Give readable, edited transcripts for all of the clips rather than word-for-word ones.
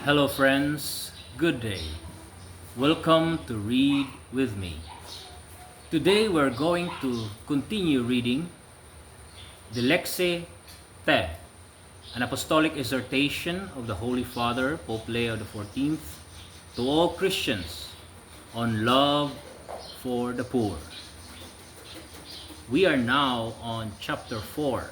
Hello, friends. Good day. Welcome to Read with Me. Today we're going to continue reading DILEXI, an Apostolic Exhortation of the Holy Father, Pope Leo XIV, to all Christians on love for the poor. We are now on chapter 4.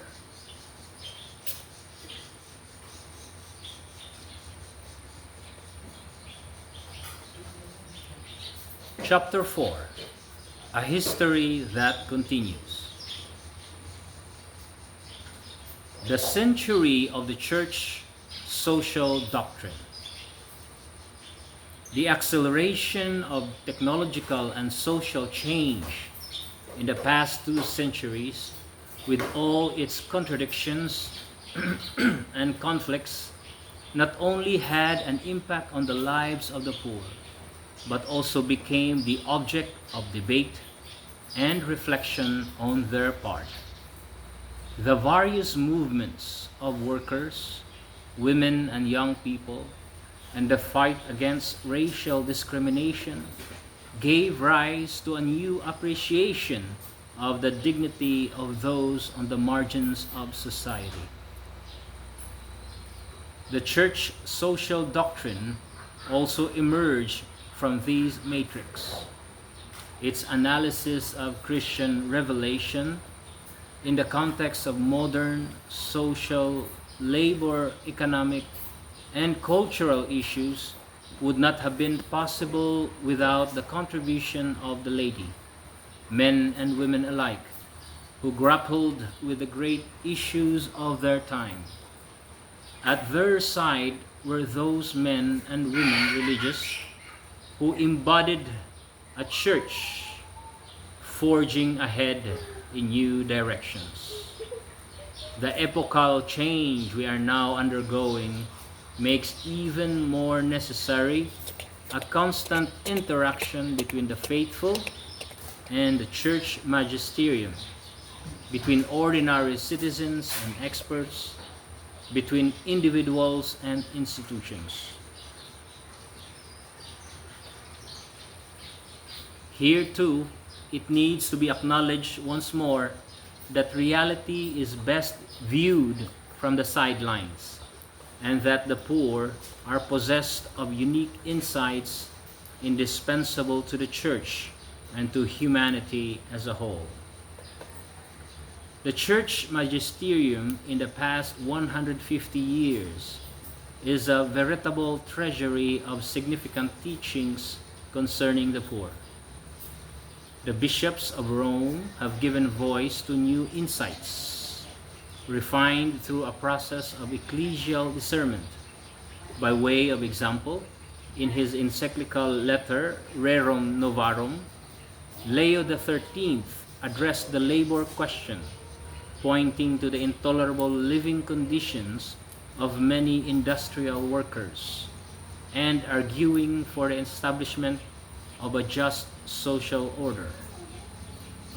Chapter 4, A History That Continues. The Century of the Church Social Doctrine. The acceleration of technological and social change in the past 2 centuries, with all its contradictions and conflicts, not only had an impact on the lives of the poor, but also became the object of debate and reflection on their part. The various movements of workers, women and young people, and the fight against racial discrimination gave rise to a new appreciation of the dignity of those on the margins of society. The church social doctrine also emerged from these matrix. Its analysis of Christian revelation in the context of modern social, labor, economic, and cultural issues would not have been possible without the contribution of the laity, men and women alike, who grappled with the great issues of their time. At their side were those men and women religious who embodied a church forging ahead in new directions. The epochal change we are now undergoing makes even more necessary a constant interaction between the faithful and the church magisterium, between ordinary citizens and experts, between individuals and institutions. Here too, it needs to be acknowledged once more that reality is best viewed from the sidelines, and that the poor are possessed of unique insights indispensable to the church and to humanity as a whole. The church magisterium in the past 150 years is a veritable treasury of significant teachings concerning the poor. The bishops of Rome have given voice to new insights, refined through a process of ecclesial discernment. By way of example, in his encyclical letter Rerum Novarum, Leo XIII addressed the labor question, pointing to the intolerable living conditions of many industrial workers, and arguing for the establishment of a just social order.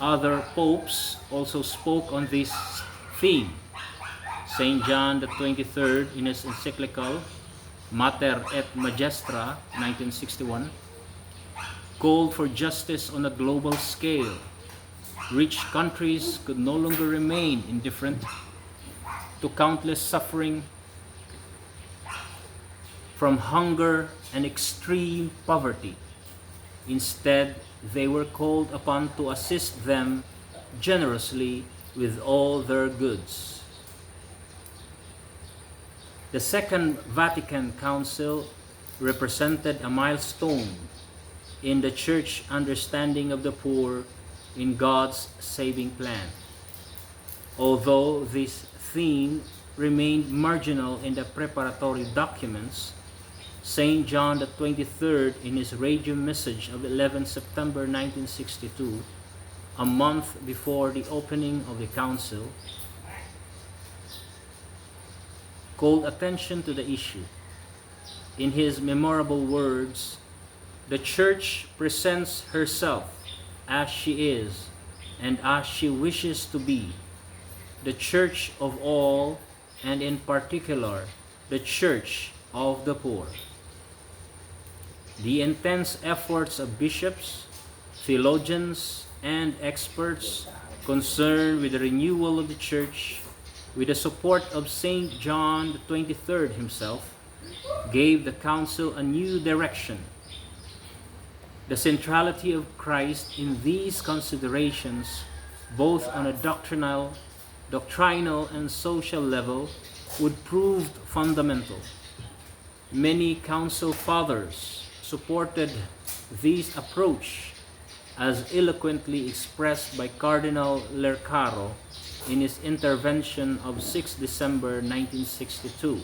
Other popes also spoke on this theme. St. John the 23rd, in his encyclical Mater et Magistra 1961, called for justice on a global scale. Rich countries could no longer remain indifferent to countless suffering from hunger and extreme poverty. Instead, they were called upon to assist them generously with all their goods. The Second Vatican Council represented a milestone in the Church understanding of the poor in God's saving plan. Although this theme remained marginal in the preparatory documents, St. John the 23rd, in his radio message of 11 September 1962, a month before the opening of the council, called attention to the issue. In his memorable words, "The Church presents herself as she is and as she wishes to be, the Church of all, and in particular, the Church of the poor. The intense efforts of bishops, theologians, and experts concerned with the renewal of the Church, with the support of St. John XXIII himself, gave the Council a new direction. The centrality of Christ in these considerations, both on a doctrinal and social level, would prove fundamental. Many Council Fathers supported this approach, as eloquently expressed by Cardinal Lercaro in his intervention of 6 December 1962.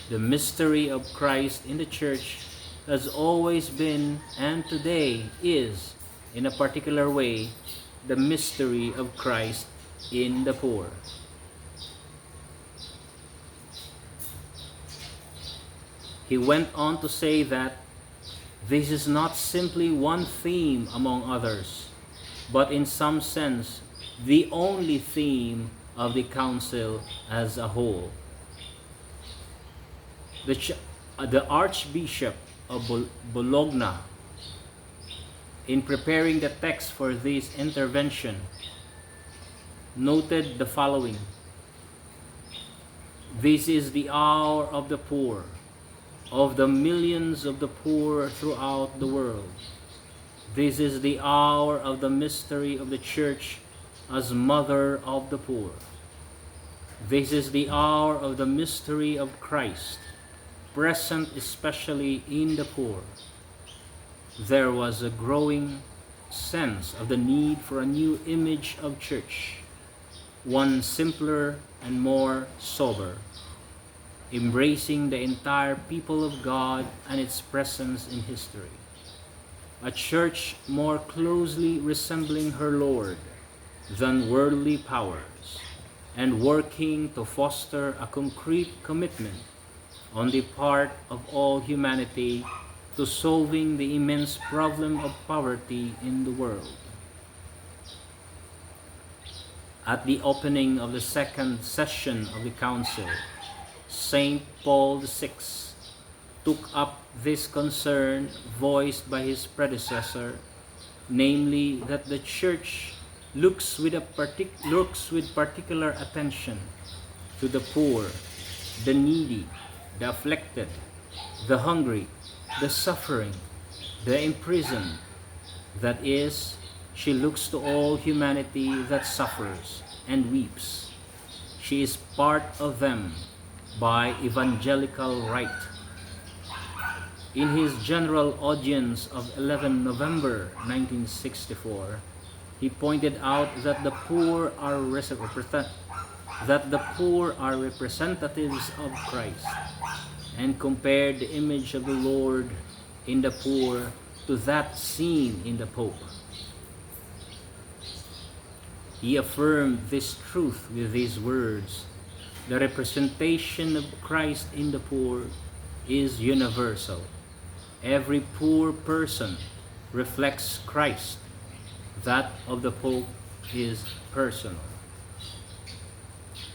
The mystery of Christ in the Church has always been, and today is, in a particular way, the mystery of Christ in the poor. He went on to say that this is not simply one theme among others, but in some sense the only theme of the Council as a whole. The Archbishop of Bologna, in preparing the text for this intervention, noted the following: "This is the hour of the poor, of the millions of the poor throughout the world. This is the hour of the mystery of the Church as mother of the poor. This is the hour of the mystery of Christ, present especially in the poor." There was a growing sense of the need for a new image of church, one simpler and more sober, embracing the entire people of God and its presence in history. A church more closely resembling her Lord than worldly powers, and working to foster a concrete commitment on the part of all humanity to solving the immense problem of poverty in the world. At the opening of the second session of the Council, St. Paul VI took up this concern voiced by his predecessor, namely that the Church looks with particular attention to the poor, the needy, the afflicted, the hungry, the suffering, the imprisoned. That is, she looks to all humanity that suffers and weeps. She is part of them by evangelical right. In his general audience of 11 November 1964, he pointed out that the poor are representatives of Christ, and compared the image of the Lord in the poor to that seen in the Pope. He affirmed this truth with these words: "The representation of Christ in the poor is universal. Every poor person reflects Christ. That of the Pope is personal."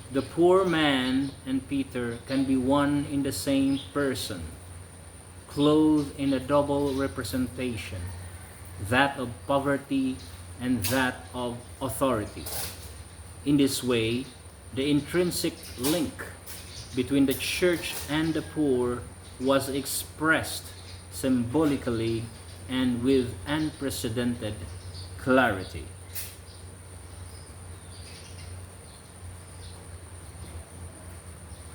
The poor man and Peter can be one in the same person, clothed in a double representation, that of poverty and that of authority. In this way, the intrinsic link between the Church and the poor was expressed symbolically and with unprecedented clarity.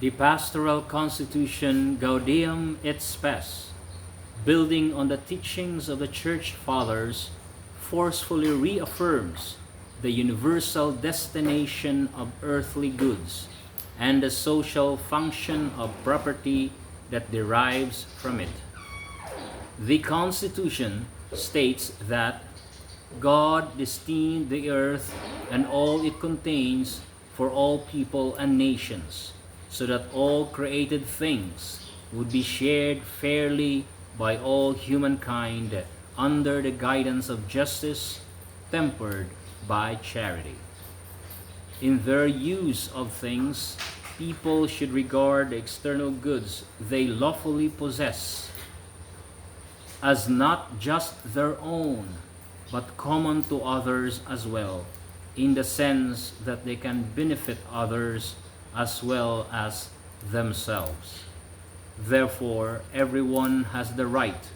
The Pastoral Constitution Gaudium et Spes, building on the teachings of the Church Fathers, forcefully reaffirms the universal destination of earthly goods and the social function of property that derives from it. The Constitution states that God destined the earth and all it contains for all people and nations, so that all created things would be shared fairly by all humankind under the guidance of justice, tempered by charity. In their use of things, people should regard the external goods they lawfully possess as not just their own, but common to others as well, in the sense that they can benefit others as well as themselves. Therefore, everyone has the right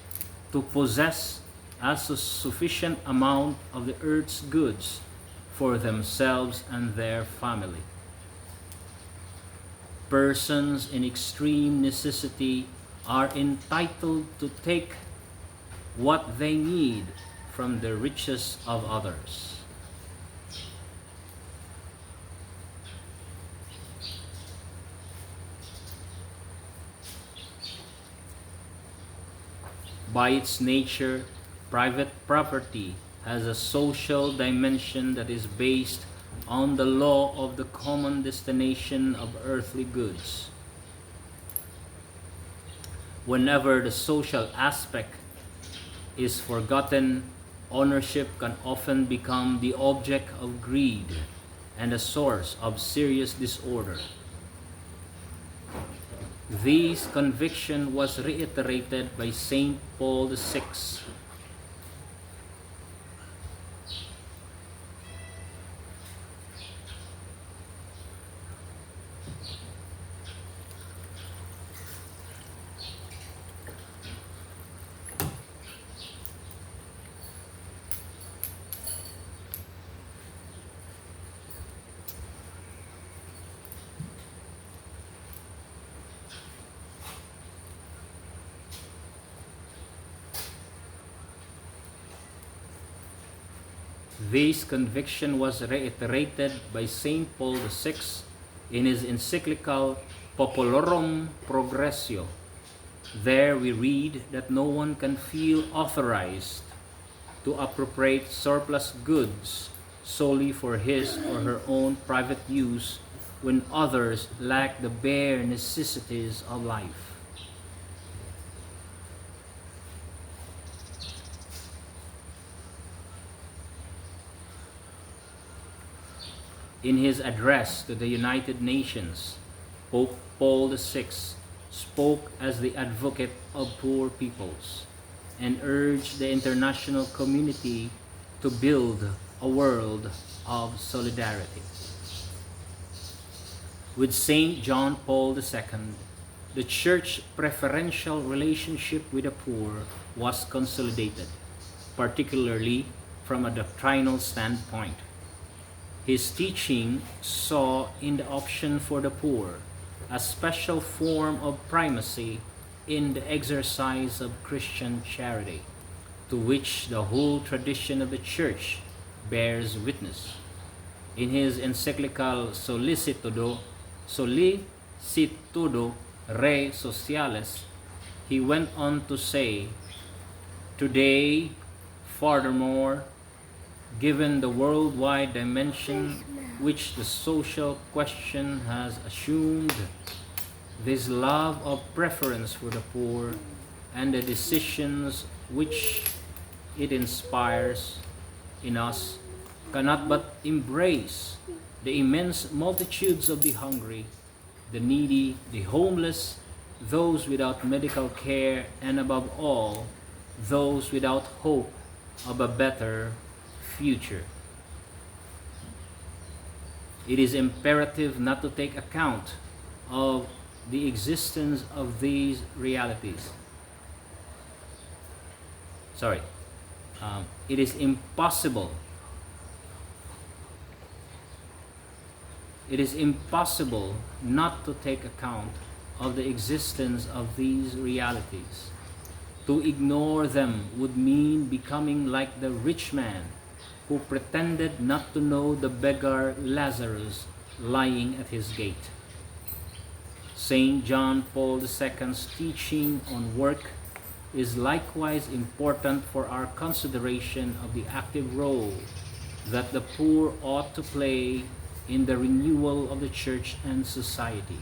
to possess a sufficient amount of the earth's goods for themselves and their family. Persons in extreme necessity are entitled to take what they need from the riches of others. By its nature, private property has a social dimension that is based on the law of the common destination of earthly goods. Whenever the social aspect is forgotten, ownership can often become the object of greed and a source of serious disorder. This conviction was reiterated by Saint Paul VI. This conviction was reiterated by Saint Paul VI in his encyclical Populorum Progressio. There we read that no one can feel authorized to appropriate surplus goods solely for his or her own private use when others lack the bare necessities of life. In his address to the United Nations, Pope Paul VI spoke as the advocate of poor peoples and urged the international community to build a world of solidarity. With St. John Paul II, the Church's preferential relationship with the poor was consolidated, particularly from a doctrinal standpoint. His teaching saw in the option for the poor a special form of primacy in the exercise of Christian charity, to which the whole tradition of the Church bears witness. In his encyclical Solicitudo Re Socialis, he went on to say, "Today, furthermore, given the worldwide dimension which the social question has assumed, this love of preference for the poor and the decisions which it inspires in us cannot but embrace the immense multitudes of the hungry, the needy, the homeless, those without medical care, and above all, those without hope of a better future. It is imperative not to take account of the existence of these realities. It is impossible not to take account of the existence of these realities. To ignore them would mean becoming like the rich man who pretended not to know the beggar Lazarus lying at his gate. St. John Paul II's teaching on work is likewise important for our consideration of the active role that the poor ought to play in the renewal of the Church and society,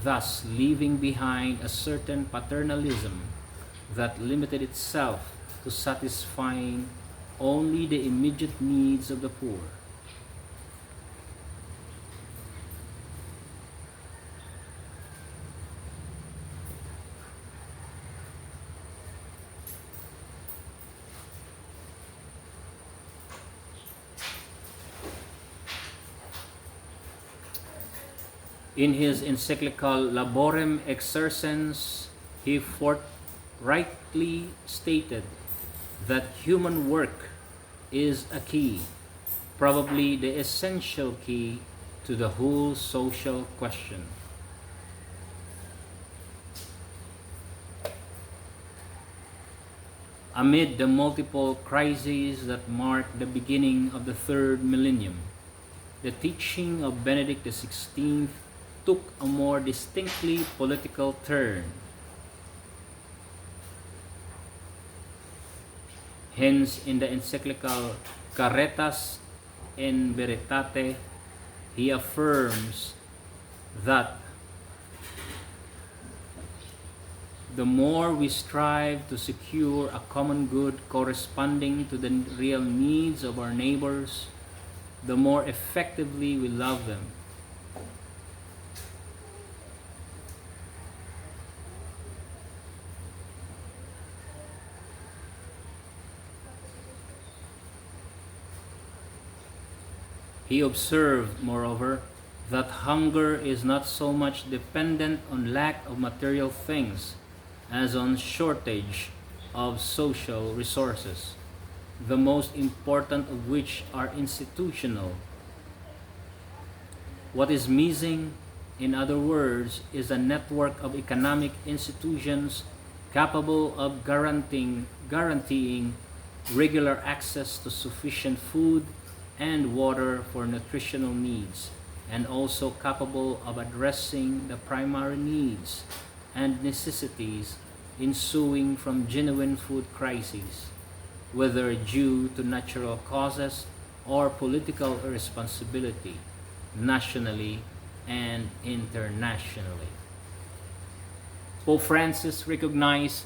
thus leaving behind a certain paternalism that limited itself to satisfying only the immediate needs of the poor. In his encyclical Laborem Exercens, he forthrightly stated that human work is a key, probably the essential key to the whole social question. Amid the multiple crises that mark the beginning of the third millennium, the teaching of Benedict XVI took a more distinctly political turn. Hence, in the encyclical Caritas in Veritate, he affirms that the more we strive to secure a common good corresponding to the real needs of our neighbors, the more effectively we love them. He observed, moreover, that hunger is not so much dependent on lack of material things as on shortage of social resources, the most important of which are institutional. What is missing, in other words, is a network of economic institutions capable of guaranteeing regular access to sufficient food and water for nutritional needs, and also capable of addressing the primary needs and necessities ensuing from genuine food crises, whether due to natural causes or political irresponsibility, nationally and internationally. Pope Francis recognized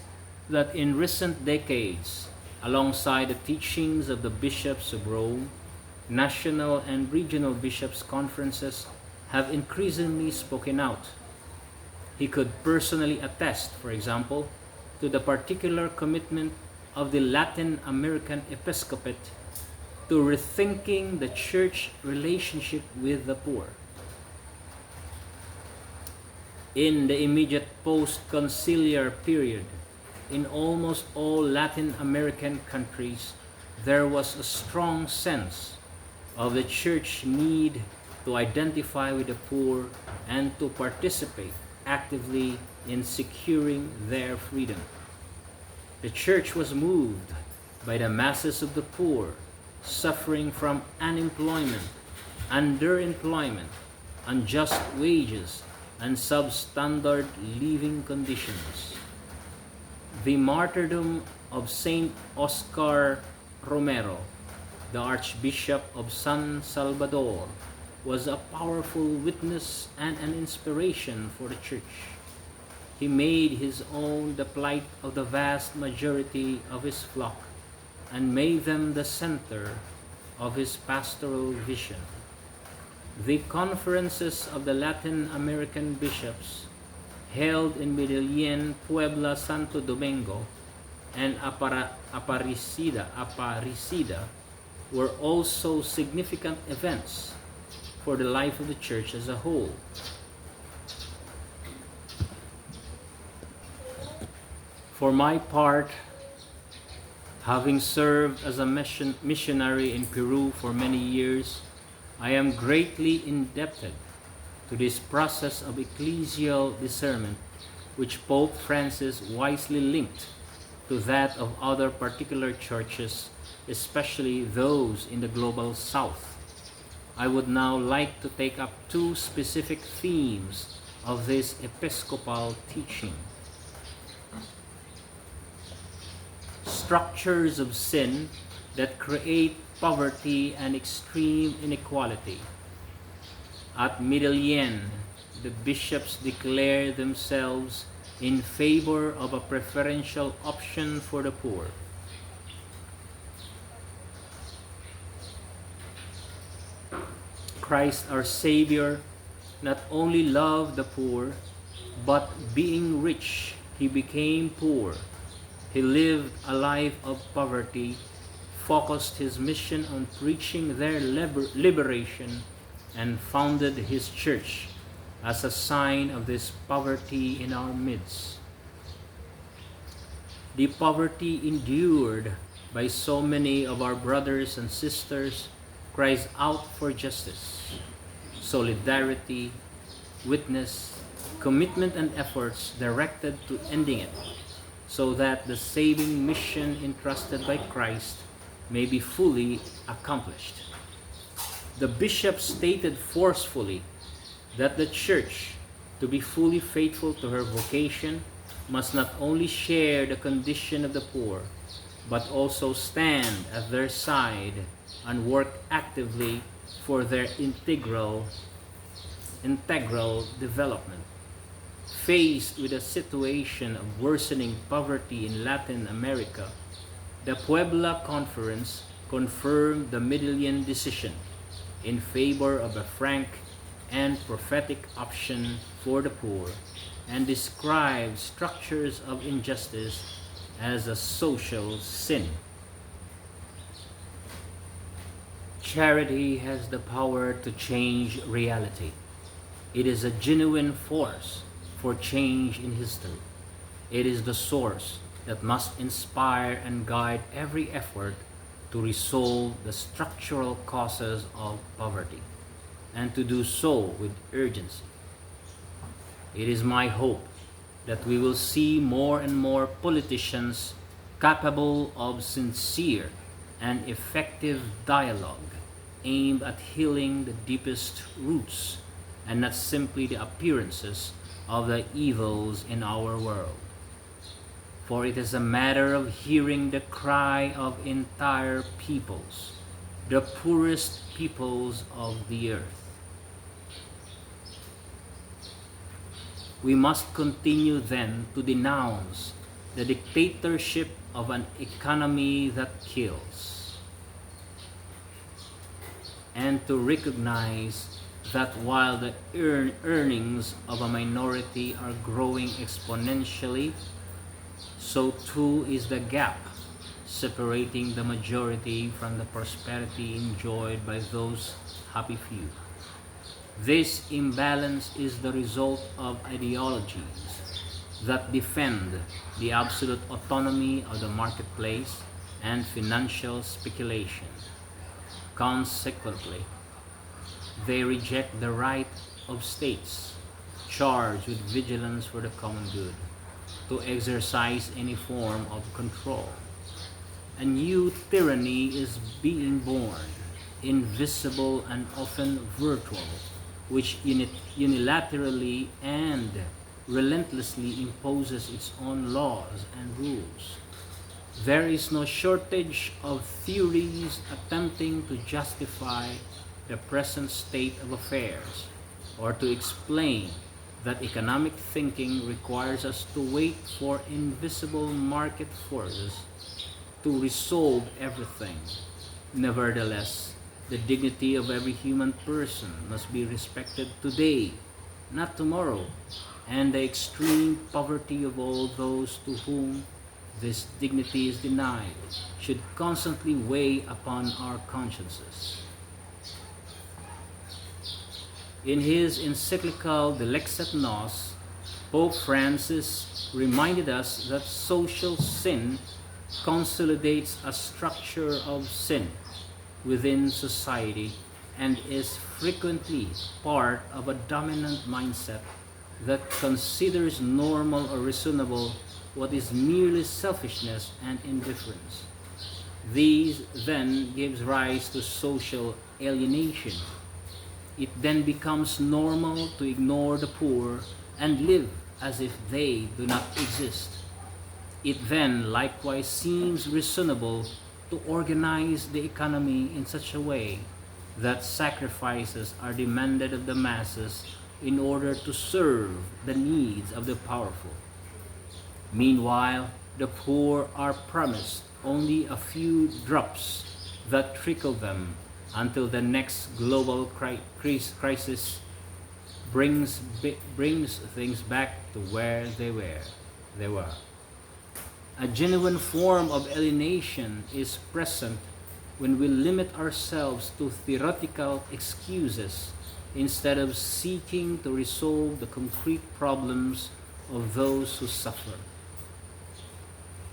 that in recent decades, alongside the teachings of the bishops of Rome, national and regional bishops' conferences have increasingly spoken out. He could personally attest, for example, to the particular commitment of the Latin American episcopate to rethinking the church relationship with the poor. In the immediate post-conciliar period, in almost all Latin American countries, there was a strong sense of the church need to identify with the poor and to participate actively in securing their freedom. The church was moved by the masses of the poor suffering from unemployment, underemployment, unjust wages, and substandard living conditions. The martyrdom of Saint Oscar Romero, the Archbishop of San Salvador, was a powerful witness and an inspiration for the church. He made his own the plight of the vast majority of his flock and made them the center of his pastoral vision. The conferences of the Latin American bishops held in Medellin, Puebla, Santo Domingo, and Aparecida were also significant events for the life of the church as a whole. For my part, having served as a missionary in Peru for many years, I am greatly indebted to this process of ecclesial discernment, which Pope Francis wisely linked to that of other particular churches, especially those in the global south. I would now like to take up two specific themes of this episcopal teaching. Structures of sin that create poverty and extreme inequality. At Medellin, the bishops declare themselves in favor of a preferential option for the poor. Christ our Savior not only loved the poor, but being rich, he became poor. He lived a life of poverty, focused his mission on preaching their liberation, and founded his church, as a sign of this poverty in our midst. The poverty endured by so many of our brothers and sisters cries out for justice, solidarity, witness, commitment, and efforts directed to ending it, so that the saving mission entrusted by Christ may be fully accomplished. The bishop stated forcefully that the church, to be fully faithful to her vocation, must not only share the condition of the poor, but also stand at their side and work actively for their integral development. Faced with a situation of worsening poverty in Latin America, the Puebla Conference confirmed the Medellin decision in favor of a frank and prophetic option for the poor, and described structures of injustice as a social sin. Charity has the power to change reality. It is a genuine force for change in history. It is the source that must inspire and guide every effort to resolve the structural causes of poverty, and to do so with urgency. It is my hope that we will see more and more politicians capable of sincere and effective dialogue aimed at healing the deepest roots and not simply the appearances of the evils in our world. For it is a matter of hearing the cry of entire peoples, the poorest peoples of the earth. We must continue then to denounce the dictatorship of an economy that kills, and to recognize that while the earnings of a minority are growing exponentially, so too is the gap separating the majority from the prosperity enjoyed by those happy few. This imbalance is the result of ideologies that defend the absolute autonomy of the marketplace and financial speculation. Consequently, they reject the right of states, charged with vigilance for the common good, to exercise any form of control. A new tyranny is being born, invisible and often virtual, which unilaterally and relentlessly imposes its own laws and rules. There is no shortage of theories attempting to justify the present state of affairs, or to explain that economic thinking requires us to wait for invisible market forces to resolve everything. Nevertheless, the dignity of every human person must be respected today, not tomorrow, and the extreme poverty of all those to whom this dignity is denied should constantly weigh upon our consciences. In his encyclical DILEXI, Pope Francis reminded us that social sin consolidates a structure of sin within society and is frequently part of a dominant mindset that considers normal or reasonable what is merely selfishness and indifference. These then gives rise to social alienation. It then becomes normal to ignore the poor and live as if they do not exist. It then likewise seems reasonable to organize the economy in such a way that sacrifices are demanded of the masses in order to serve the needs of the powerful. Meanwhile, the poor are promised only a few drops that trickle them until the next global crisis brings things back to where they were. A genuine form of alienation is present when we limit ourselves to theoretical excuses instead of seeking to resolve the concrete problems of those who suffer.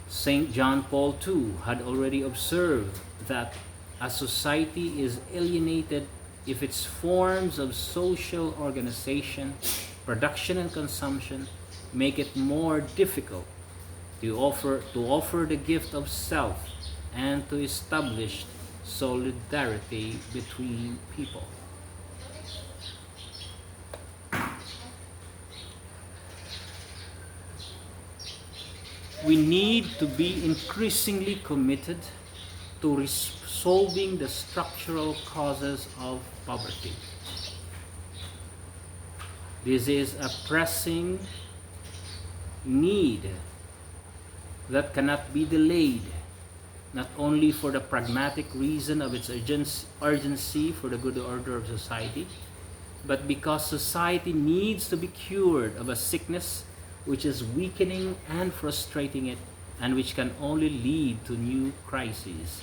St. John Paul II had already observed that a society is alienated if its forms of social organization, production and consumption make it more difficult to offer the gift of self and to establish solidarity between people. We need to be increasingly committed to solving the structural causes of poverty. This is a pressing need that cannot be delayed, not only for the pragmatic reason of its urgency for the good order of society, but because society needs to be cured of a sickness which is weakening and frustrating it, and which can only lead to new crises.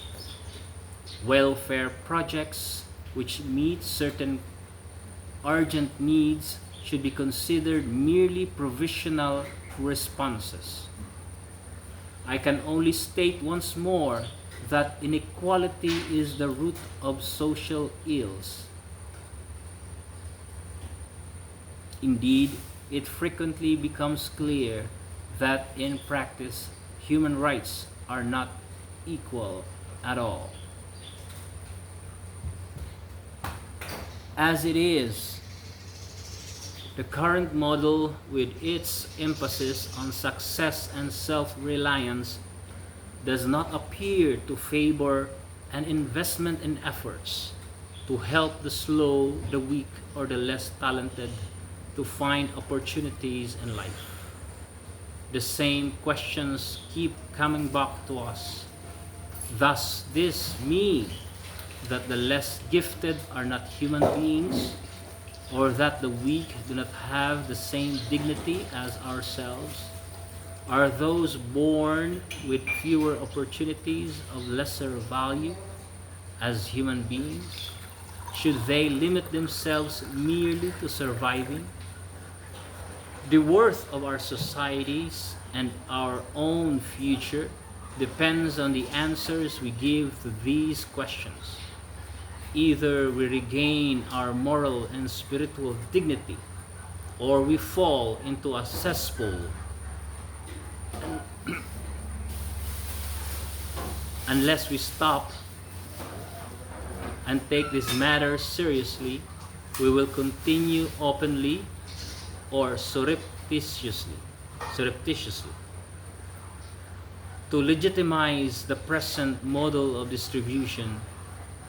Welfare projects which meet certain urgent needs should be considered merely provisional responses. I can only state once more that inequality is the root of social ills. Indeed, it frequently becomes clear that in practice, human rights are not equal at all. As it is, the current model, with its emphasis on success and self-reliance, does not appear to favor an investment in efforts to help the slow, the weak, or the less talented to find opportunities in life. The same questions keep coming back to us. Does this mean that the less gifted are not human beings, or that the weak do not have the same dignity as ourselves? Are those born with fewer opportunities of lesser value as human beings? Should they limit themselves merely to surviving? The worth of our societies and our own future depends on the answers we give to these questions. Either we regain our moral and spiritual dignity, or we fall into a cesspool. Unless we stop and take this matter seriously, we will continue openly or surreptitiously to legitimize the present model of distribution,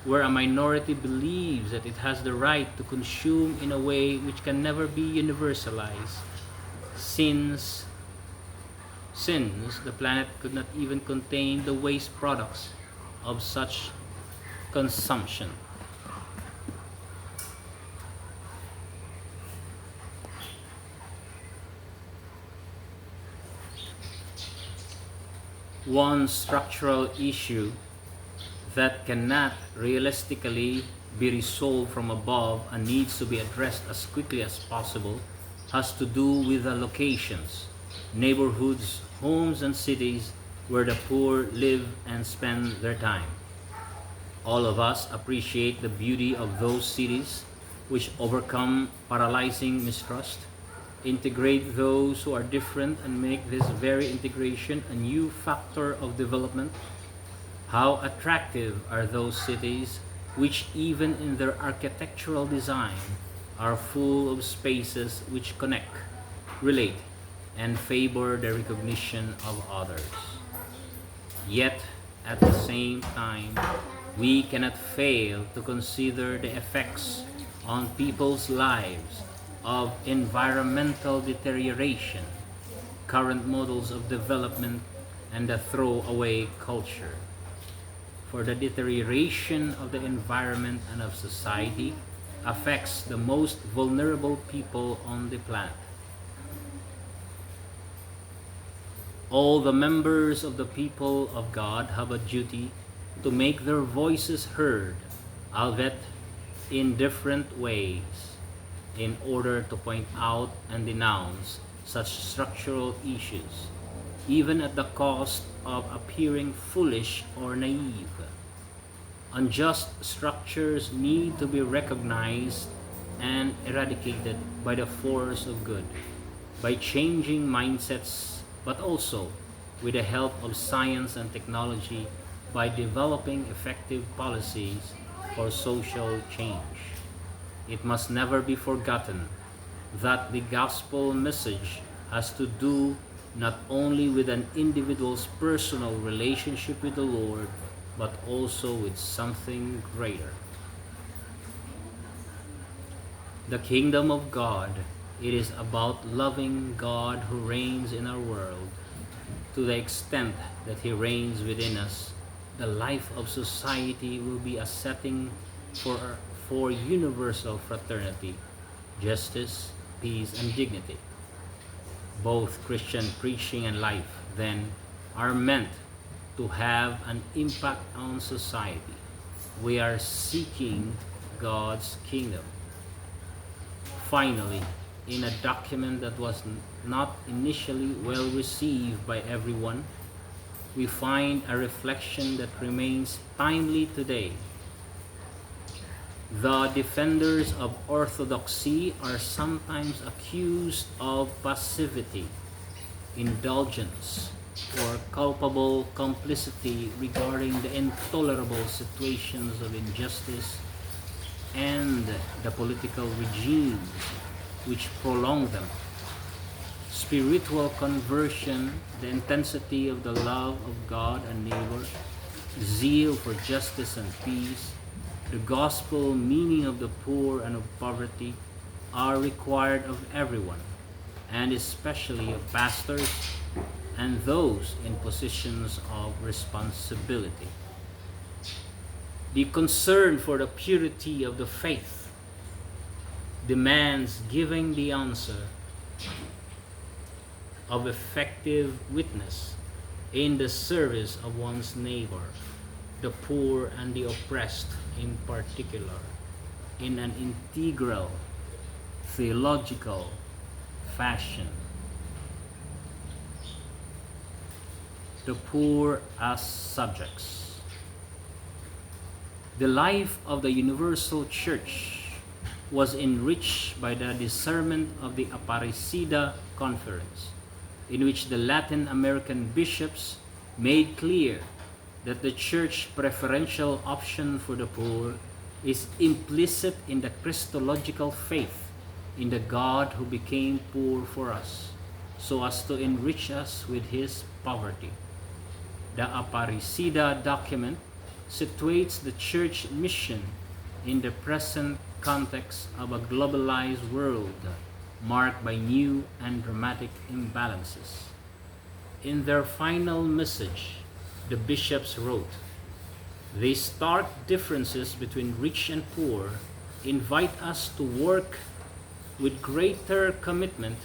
where a minority believes that it has the right to consume in a way which can never be universalized, since the planet could not even contain the waste products of such consumption. One structural issue that cannot realistically be resolved from above and needs to be addressed as quickly as possible has to do with the locations, neighborhoods, homes, and cities where the poor live and spend their time. All of us appreciate the beauty of those cities which overcome paralyzing mistrust, integrate those who are different, and make this very integration a new factor of development. How attractive are those cities which, even in their architectural design, are full of spaces which connect, relate, and favor the recognition of others. Yet, at the same time, we cannot fail to consider the effects on people's lives of environmental deterioration, current models of development, and the throwaway culture. For the deterioration of the environment and of society affects the most vulnerable people on the planet. All the members of the people of God have a duty to make their voices heard, albeit in different ways. in order to point out and denounce such structural issues, even at the cost of appearing foolish or naive. Unjust structures need to be recognized and eradicated by the force of good, by changing mindsets, but also with the help of science and technology, by developing effective policies for social change. It must never be forgotten that the gospel message has to do not only with an individual's personal relationship with the Lord, but also with something greater. The kingdom of God, it is about loving God who reigns in our world. To the extent that He reigns within us, the life of society will be a setting for universal fraternity, justice, peace, and dignity. Both Christian preaching and life, then, are meant to have an impact on society. We are seeking God's kingdom. Finally, in a document that was not initially well received by everyone, we find a reflection that remains timely today. The defenders of orthodoxy are sometimes accused of passivity, indulgence, or culpable complicity regarding the intolerable situations of injustice and the political regimes which prolong them. Spiritual conversion, the intensity of the love of God and neighbor, zeal for justice and peace, the gospel meaning of the poor and of poverty are required of everyone, and especially of pastors and those in positions of responsibility. The concern for the purity of the faith demands giving the answer of effective witness in the service of one's neighbor, the poor and the oppressed in particular, in an integral, theological fashion. The poor as subjects. The life of the Universal Church was enriched by the discernment of the Aparecida Conference, in which the Latin American bishops made clear that the Church preferential option for the poor is implicit in the Christological faith in the God who became poor for us, so as to enrich us with His poverty. The Aparecida document situates the Church mission in the present context of a globalized world marked by new and dramatic imbalances. In their final message, the bishops wrote, "The stark differences between rich and poor invite us to work with greater commitment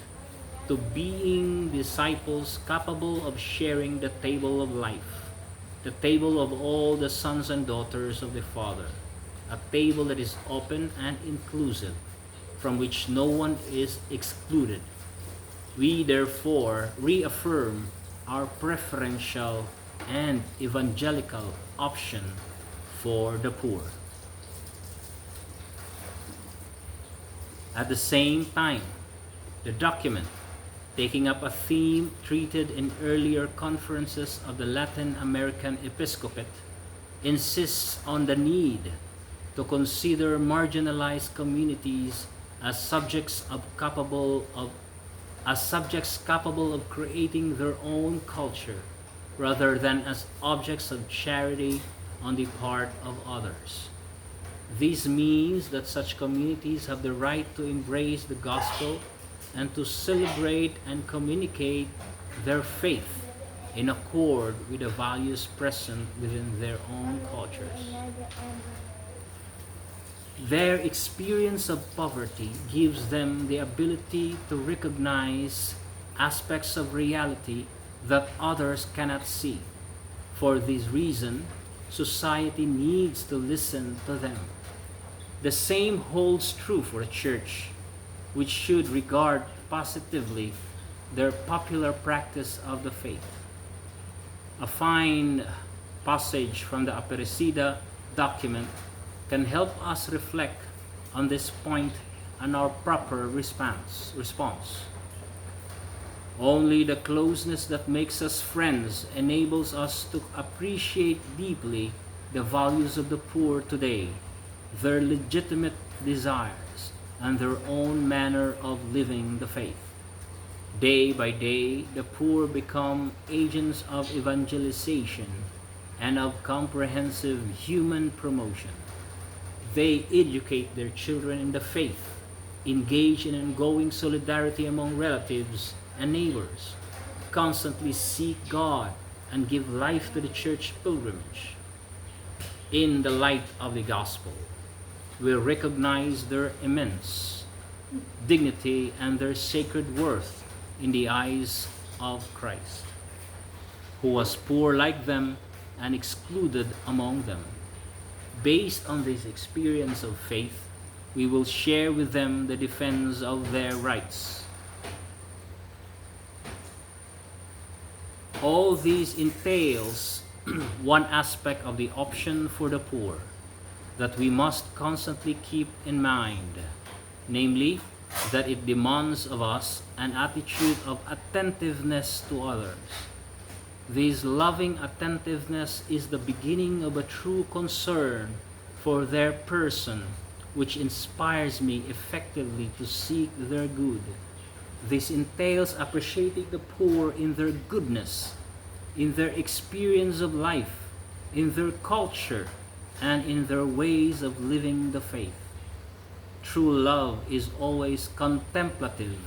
to being disciples capable of sharing the table of life, the table of all the sons and daughters of the Father, a table that is open and inclusive, from which no one is excluded. We therefore reaffirm our preferential and evangelical option for the poor." At the same time, the document, taking up a theme treated in earlier conferences of the Latin American Episcopate, insists on the need to consider marginalized communities as subjects capable of creating their own culture, rather than as objects of charity on the part of others. This means that such communities have the right to embrace the gospel and to celebrate and communicate their faith in accord with the values present within their own cultures. Their experience of poverty gives them the ability to recognize aspects of reality that others cannot see. For this reason, society needs to listen to them. The same holds true for the church. which should regard positively their popular practice of the faith. A fine passage from the Aparecida document can help us reflect on this point and our proper response. Only the closeness that makes us friends enables us to appreciate deeply the values of the poor today, their legitimate desires, and their own manner of living the faith. Day by day, the poor become agents of evangelization and of comprehensive human promotion. They educate their children in the faith, engage in ongoing solidarity among relatives and neighbors, constantly seek God, and give life to the church pilgrimage. In the light of the gospel, we recognize their immense dignity and their sacred worth in the eyes of Christ, who was poor like them and excluded among them. Based on this experience of faith, we will share with them the defense of their rights. All these entails one aspect of the option for the poor that we must constantly keep in mind, namely, that it demands of us an attitude of attentiveness to others. This loving attentiveness is the beginning of a true concern for their person, which inspires me effectively to seek their good. This entails appreciating the poor in their goodness, in their experience of life, in their culture, and in their ways of living the faith. True love is always contemplative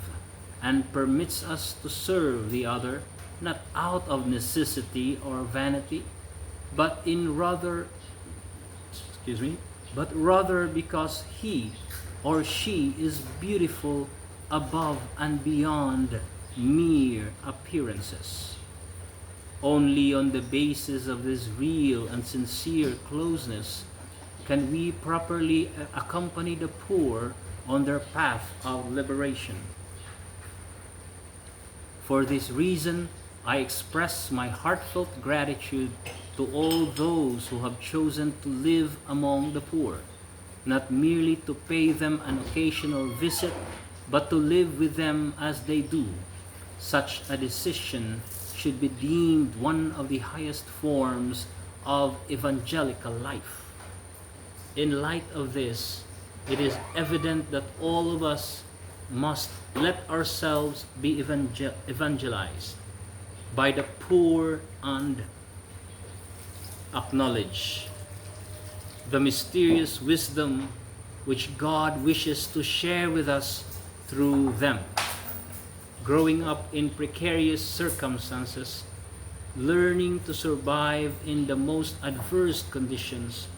and permits us to serve the other not out of necessity or vanity, but rather because he or she is beautiful above and beyond mere appearances. Only on the basis of this real and sincere closeness can we properly accompany the poor on their path of liberation. For this reason, I express my heartfelt gratitude to all those who have chosen to live among the poor, not merely to pay them an occasional visit, but to live with them as they do. Such a decision should be deemed one of the highest forms of evangelical life. In light of this, it is evident that all of us must let ourselves be evangelized by the poor and acknowledge the mysterious wisdom which God wishes to share with us through them. Growing up in precarious circumstances, learning to survive in the most adverse conditions,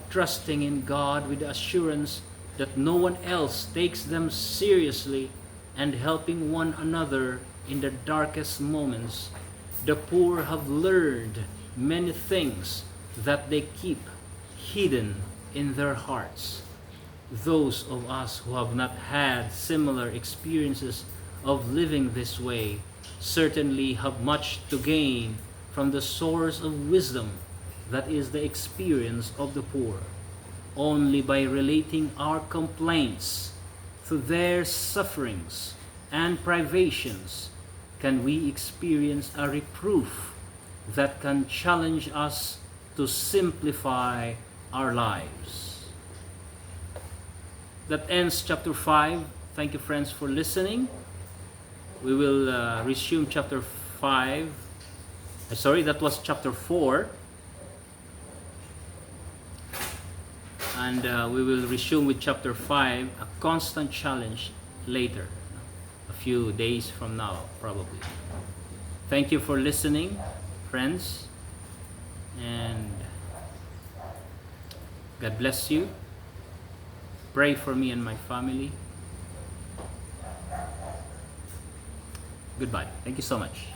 trusting in God with the assurance that no one else takes them seriously, and helping one another in the darkest moments, the poor have learned many things that they keep hidden in their hearts. Those of us who have not had similar experiences of living this way certainly have much to gain from the source of wisdom that is the experience of the poor. Only by relating our complaints to their sufferings and privations can we experience a reproof that can challenge us to simplify our lives. That ends chapter 5. Thank you, friends, for listening. We will resume chapter 5. That was chapter 4. And we will resume with chapter 5, a constant challenge, later, a few days from now, probably. Thank you for listening, friends, and God bless you. Pray for me and my family. Goodbye. Thank you so much.